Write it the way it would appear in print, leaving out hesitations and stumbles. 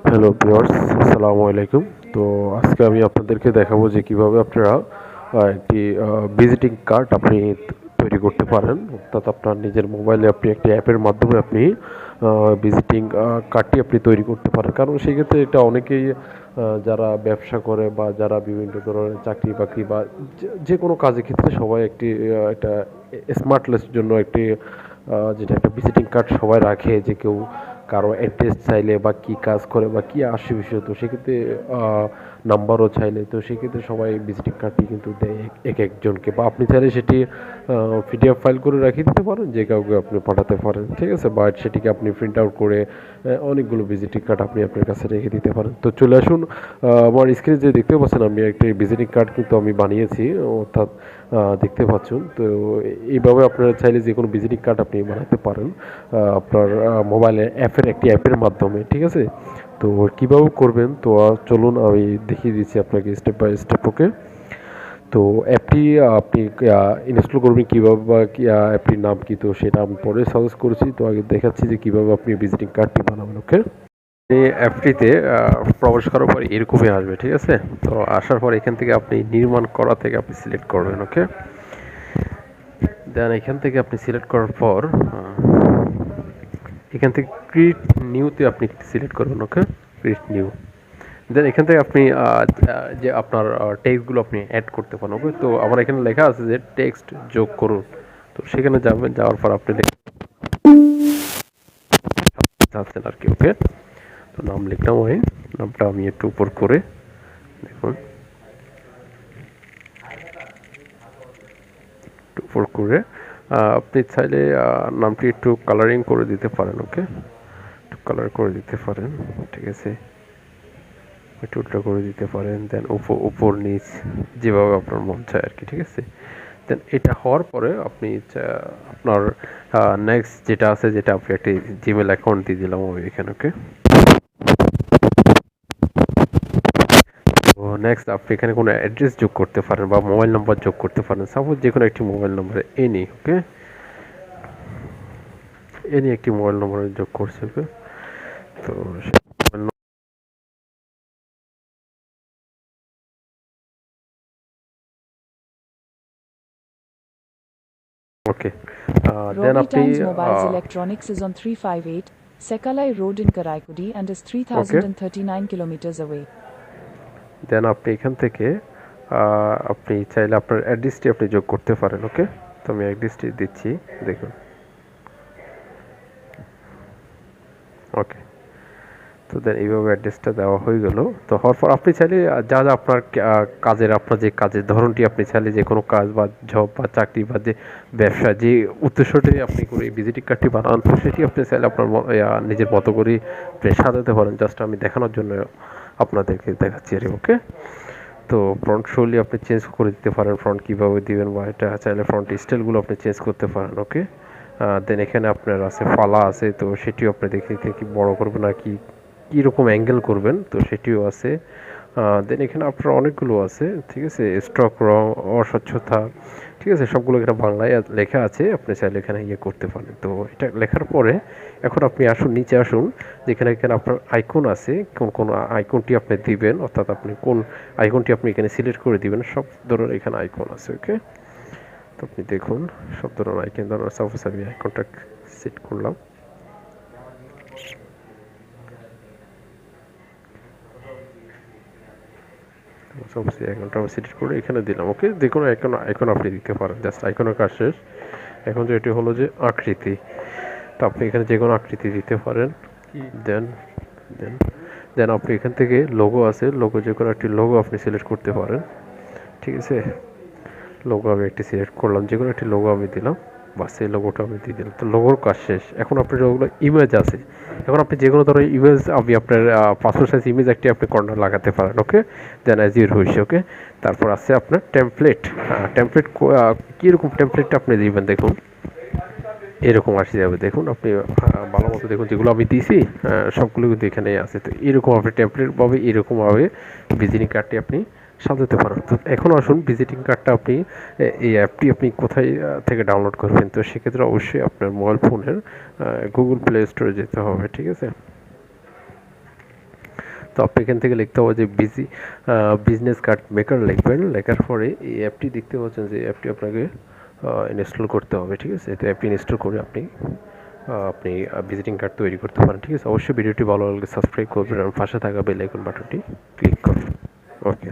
Hello viewers, আসসালামু আলাইকুম। তো আজকে আমি আপনাদেরকে দেখাবো যে কিভাবে আপনারা একটি ভিজিটিং কার্ড আপনি তৈরি করতে পারেন। অর্থাৎ আপনার নিজের মোবাইলে আপনি একটি অ্যাপের মাধ্যমে আপনি ভিজিটিং কার্ডটি আপনি তৈরি করতে পারেন। কারণ সেক্ষেত্রে এটা অনেকেই যারা ব্যবসা করে বা যারা বিভিন্ন ধরনের চাকরি বাকরি বা যে কোনো কাজের ক্ষেত্রে সবাই একটি এটা স্মার্টলেসের জন্য একটি যেটা একটা ভিজিটিং কার্ড সবাই রাখে, যে কেউ কারো অ্যাড্রেস চাইলে বা কি কাজ করে বা কি আসে বিষয়, তো সেক্ষেত্রে নাম্বারও চাইলে, তো সেক্ষেত্রে সবাই ভিজিটিং কার্ডটি কিন্তু দেয় এক একজনকে। বা আপনি চাইলে সেটি পিডিএফ ফাইল করে রেখে দিতে পারেন, যে কাউকে আপনি পাঠাতে পারেন, ঠিক আছে। বা সেটিকে আপনি প্রিন্ট আউট করে অনেকগুলো ভিজিটিং কার্ড আপনি আপনার কাছে রেখে দিতে পারেন। তো চলে আসুন, আমার স্ক্রিনে যে দেখতে পাচ্ছেন আমি একটি ভিজিটিং কার্ড কিন্তু আমি বানিয়েছি, অর্থাৎ দেখতে পাচ্ছেন। তো এইভাবে আপনারা চাইলে যে কোনো ভিজিটিং কার্ড আপনি বানাতে পারেন আপনার মোবাইলে একটি অ্যাপের মাধ্যমে, ঠিক আছে। তো কীভাবে করবেন, তো চলুন আমি দেখিয়ে দিচ্ছি আপনাকে স্টেপ বাই স্টেপ। ওকে, তো অ্যাপটি আপনি ইনস্টল করবেন কীভাবে বা অ্যাপটির নাম কী, তো সেটা আমি পরে সাজেস্ট করেছি। তো আগে দেখাচ্ছি যে কীভাবে আপনি ভিজিটিং কার্ডটি বানাবেন। ওকে, এই অ্যাপটিতে প্রবেশ করার পর এরকমই আসবে, ঠিক আছে। তো আসার পর এখান থেকে আপনি নির্মাণ করা থেকে আপনি সিলেক্ট করবেন। ওকে, দেন এখান থেকে আপনি সিলেক্ট করার পর এখান থেকে ক্রিয়েট নিউতে আপনি সিলেক্ট করবেন। ওকে, ক্রিয়েট নিউ। দেন এখান থেকে আপনি যে আপনার টেক্সটগুলো আপনি অ্যাড করতে পারেন। ওকে, তো আমার এখানে লেখা আছে যে টেক্সট যোগ করুন। তো সেখানে যাবেন, যাওয়ার পর আপনি চাচ্ছেন আর কি। ওকে, তো নাম লিখলাম, ওই নামটা আমি একটু উপর করে দেখুন, একটু উপর করে আপনি চাইলে নামটি একটু কালারিং করে দিতে পারেন। ওকে, একটু কালার করে দিতে পারেন, ঠিক আছে। একটু উল্টা করে দিতে পারেন, দেন উপর নিচ যেভাবে আপনার মন চায় আর কি, ঠিক আছে। দেন এটা হওয়ার পরে আপনি আপনার নেক্সট যেটা আছে, যেটা আপনি একটি জিমেল অ্যাকাউন্ট দিয়ে দিলাম আমি এখানে। ওকে, তো নেক্সট আপনি এখানে কোনো অ্যাড্রেস যোগ করতে পারেন বা মোবাইল নাম্বার যোগ করতে পারেন। সাপোজ যে কোনো একটি মোবাইল নাম্বার এনি। ওকে, এনি একটি মোবাইল নাম্বার যোগ করছে। ওকে, তো ওকে, দেন Robbie আপনি Times Mobiles Electronics is on 358 Sekalai Road in Karaikudi and is okay, 3039 kilometers away. দেন আপনি এখান থেকে আপনি চাইলে আপনার অ্যাড্রেসটি আপনি যোগ করতে পারেন। ওকে, তো আমি অ্যাড্রেসটি দিচ্ছি, দেখুন। ওকে, তো দেন এইভাবে অ্যাড্রেসটা দেওয়া হয়ে গেল। তো হওয়ার পর আপনি চাইলে যা যা আপনার আপনার যে কাজের ধরনটি, আপনি চাইলে যে কোনো কাজ বা জব বা চাকরি বা যে ব্যবসা, যে উদ্দেশ্যটি আপনি করে এই ভিজিটিং কার্ডটি বানান, তো সেটি আপনি চাইলে আপনার নিজের মতো করে সাজাতে পারেন। জাস্ট আমি দেখানোর জন্য আপনাদেরকে দেখাচ্ছি আর। ওকে, তো ফ্রন্ট শৈলী আপনি চেঞ্জ করে দিতে পারেন, ফ্রন্ট কীভাবে দিবেন, বা এটা চাইলে ফ্রন্ট স্টাইলগুলো আপনি চেঞ্জ করতে পারেন। ওকে, দেন এখানে আপনার আছে ফালা আছে, তো সেটিও আপনি দেখে দিতে কি বড় করবেন না কি কীরকম অ্যাঙ্গেল করবেন, তো সেটিও আছে। দেন এখানে আপনার অনেকগুলো আছে, ঠিক আছে। স্ট্রোক, রং, অস্বচ্ছতা, ঠিক আছে, সবগুলো এখানে বাংলায় লেখা আছে, আপনি চাইলে এখানে ইয়ে করতে পারেন। তো এটা লেখার পরে এখন আপনি আসুন, নিচে আসুন, যেখানে এখানে আপনার আইকন আছে, কোন আইকনটি আপনি দিবেন, অর্থাৎ আপনি কোন আইকনটি আপনি এখানে সিলেক্ট করে দিবেন, সব ধরনের এখানে আইকন আছে। ওকে, তো আপনি দেখুন সব ধরনের আইকন, ধরনের সাপোজ আমি আইকনটা সেট করলাম। সাপোজ এই আইকনটা আমি সিলেক্ট করে এখানে দিলাম। ওকে, দেখুন আইকন আপনি দিতে পারেন, জাস্ট আইকনের কাজ শেষ। এখন যে এটি হলো যে আকৃতি, তো আপনি এখানে যে কোনো আকৃতি দিতে পারেন। দেন দেন দেন আপনি এখান থেকে লোগো আছে, লোগো যে কোনো একটি লোগো আপনি সিলেক্ট করতে পারেন, ঠিক আছে। লোগো আমি একটি সিলেক্ট করলাম, যে কোনো একটি লোগো আমি দিলাম, বাস এই লোগোটা আমি দিয়ে দিলাম। তো লোগোর কাজ শেষ। এখন আপনার যেগুলো ইমেজ আছে, এখন আপনি যে কোনো ধরনের ইমেজ, আপনি আপনার পাসপোর্ট সাইজ ইমেজ একটি আপনি কর্নার লাগাতে পারেন। ওকে, দেন অ্যাজ ইউর হুইশ। ওকে, তারপর আছে আপনার টেমপ্লেট। টেমপ্লেট কীরকম টেমপ্লেটটা আপনি দিবেন, দেখুন এরকম আসে যাবে। দেখুন আপনি ভালো মতো দেখুন, যেগুলো আমি দিয়েছি সবগুলো কিন্তু এখানেই আছে। তো এরকম আপনি টেমপ্লেটভাবে এরকমভাবে ভিজিটিং কার্ডটি আপনি সাজাতে পারেন। তো এখন আসুন ভিজিটিং কার্ডটা আপনি এই অ্যাপটি আপনি কোথায় থেকে ডাউনলোড করবেন। তো সেক্ষেত্রে অবশ্যই আপনার মোবাইল ফোনের গুগল প্লে স্টোরে যেতে হবে, ঠিক আছে। তো আপনি এখান থেকে লিখতে হবে যে বিজনেস কার্ড মেকার লিখবেন। লেখার পরে এই অ্যাপটি দেখতে পাচ্ছেন যে অ্যাপটি আপনাকে ইনস্টল করতে হবে, ঠিক আছে। তো অ্যাপটি ইনস্টল করে আপনি ভিজিটিং কার্ড তৈরি করতে পারেন, ঠিক আছে। অবশ্যই ভিডিওটি ভালো লাগলে সাবস্ক্রাইব করবেন এবং পাশে থাকা বেল আইকন বাটনটি ক্লিক করবেন। ওকে।